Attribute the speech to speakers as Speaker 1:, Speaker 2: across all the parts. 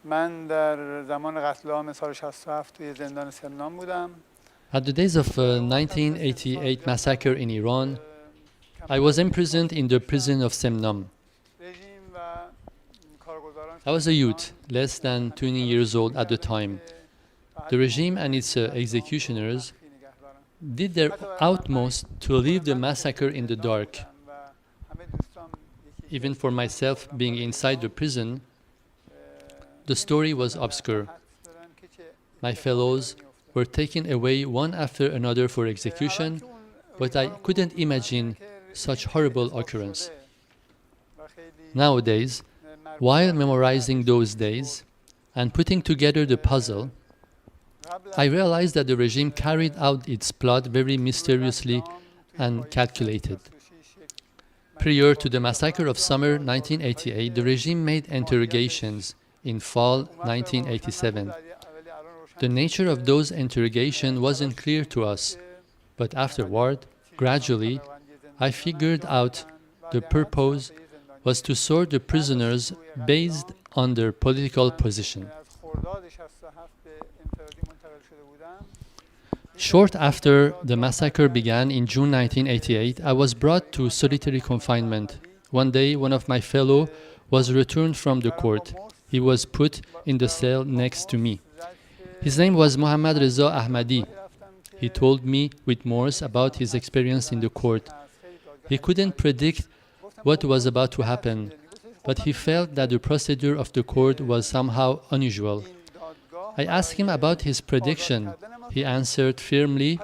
Speaker 1: من در زمان قتل عام سال 67 توی زندان سمنان بودم.
Speaker 2: At the days of 1988 massacre in Iran, I was imprisoned in the prison of Semnam. I was a youth, less than 20 years old at the time. The regime and its executioners did their utmost to leave the massacre in the dark. Even for myself, being inside the prison, the story was obscure. My fellows were taken away one after another for execution, but I couldn't imagine such horrible occurrence. Nowadays, while memorizing those days and putting together the puzzle, I realized that the regime carried out its plot very mysteriously and calculated. Prior to the massacre of summer 1988, the regime made interrogations in fall 1987. The nature of those interrogations wasn't clear to us, but afterward, gradually, I figured out the purpose was to sort the prisoners based on their political position. Short after the massacre began in June 1988, I was brought to solitary confinement. One day, one of my fellows was returned from the court. He was put in the cell next to me. His name was Mohammad Reza Ahmadi. He told me with remorse about his experience in the court. He couldn't predict what was about to happen, but he felt that the procedure of the court was somehow unusual. I asked him about his prediction. He answered firmly,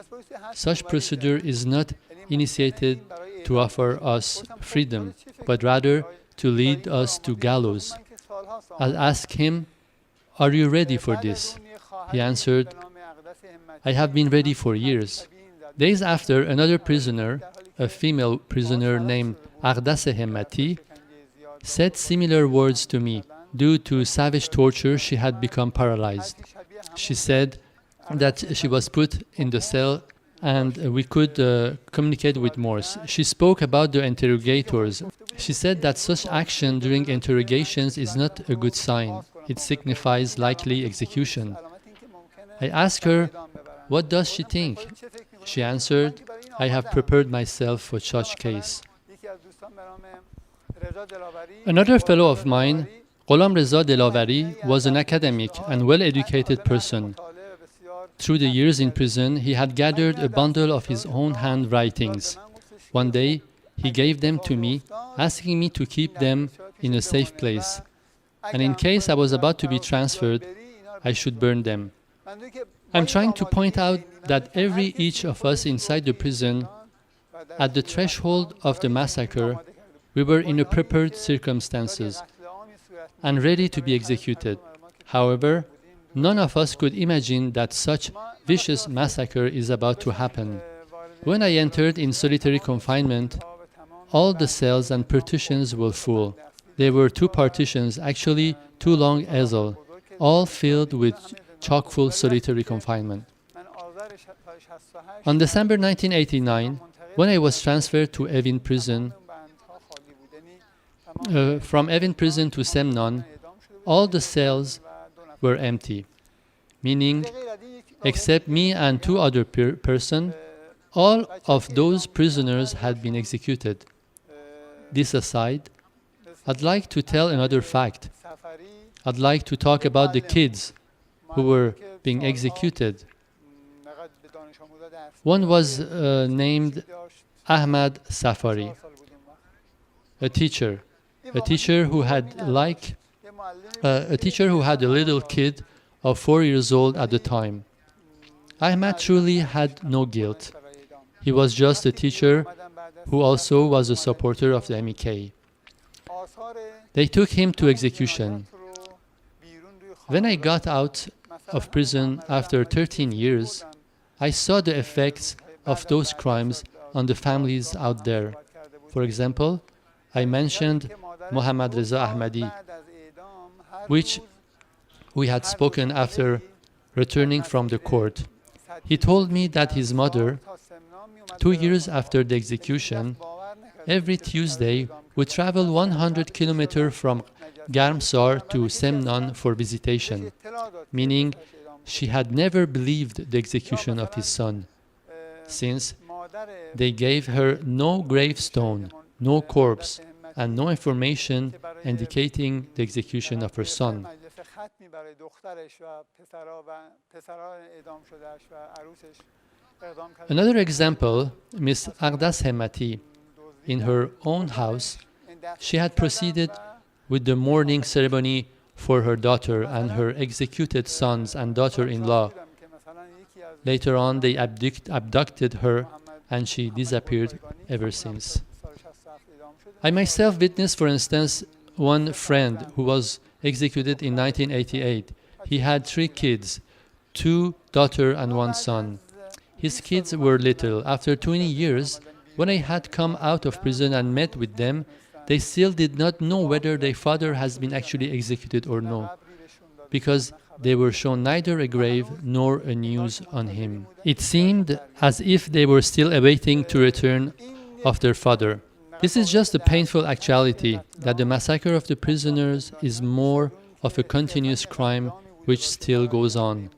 Speaker 2: "Such procedure is not initiated to offer us freedom, but rather to lead us to gallows." I asked him, "Are you ready for this?" He answered, "I have been ready for years." Days after, another prisoner, a female prisoner named Aqdas Hemmati, said similar words to me. Due to savage torture, she had become paralyzed. She said that she was put in the cell and we could communicate with Morse. She spoke about the interrogators. She said that such action during interrogations is not a good sign. It signifies likely execution. I asked her, "What does she think?" She answered, "I have prepared myself for such case." Another fellow of mine, Gholam Reza Delavari, was an academic and well-educated person. Through the years in prison, he had gathered a bundle of his own handwritings. One day, he gave them to me, asking me to keep them in a safe place. And in case I was about to be transferred, I should burn them. I'm trying to point out that each of us inside the prison, at the threshold of the massacre, we were in a prepared circumstances and ready to be executed. However, none of us could imagine that such vicious massacre is about to happen. When I entered in solitary confinement, all the cells and partitions were full. There were 2 partitions, actually 2 long easels, all filled with chock-full solitary confinement. On December 1989, when I was transferred to Evin prison, from Evin prison to Semnan, all the cells were empty, meaning, except me and 2 other persons, all of those prisoners had been executed. This aside, I'd like to tell another fact. I'd like to talk about the kids who were being executed. One was named Ahmad Safari, a teacher who had a little kid of 4 years old at the time. Ahmad truly had no guilt. He was just a teacher who also was a supporter of the MEK. They took him to execution. When I got out of prison after 13 years, I saw the effects of those crimes on the families out there. For example, I mentioned Mohammad Reza Ahmadi, which we had spoken after returning from the court. He told me that his mother, 2 years after the execution, every Tuesday would travel 100 kilometers from Garmsar to Semnan for visitation, meaning she had never believed the execution of his son, since they gave her no gravestone, no corpse, and no information indicating the execution of her son. Another example, Miss Ardas Hemati, in her own house, she had proceeded with the mourning ceremony for her daughter and her executed sons and daughter-in-law. Later on, they abducted her, and she disappeared ever since. I myself witnessed, for instance, one friend who was executed in 1988. He had 3 kids, 2 daughters and 1 son. His kids were little. After 20 years, when I had come out of prison and met with them, they still did not know whether their father has been actually executed or no, because they were shown neither a grave nor a news on him. It seemed as if they were still awaiting the return of their father. This is just a painful actuality, that the massacre of the prisoners is more of a continuous crime which still goes on,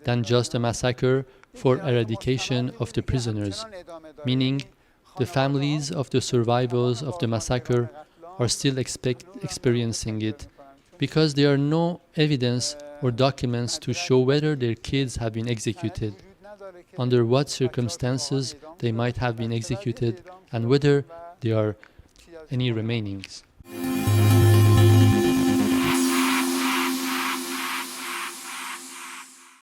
Speaker 2: than just a massacre for eradication of the prisoners, meaning the families of the survivors of the massacre are still experiencing it, because there are no evidence or documents to show whether their kids have been executed, under what circumstances they might have been executed, and whether there are any remainings.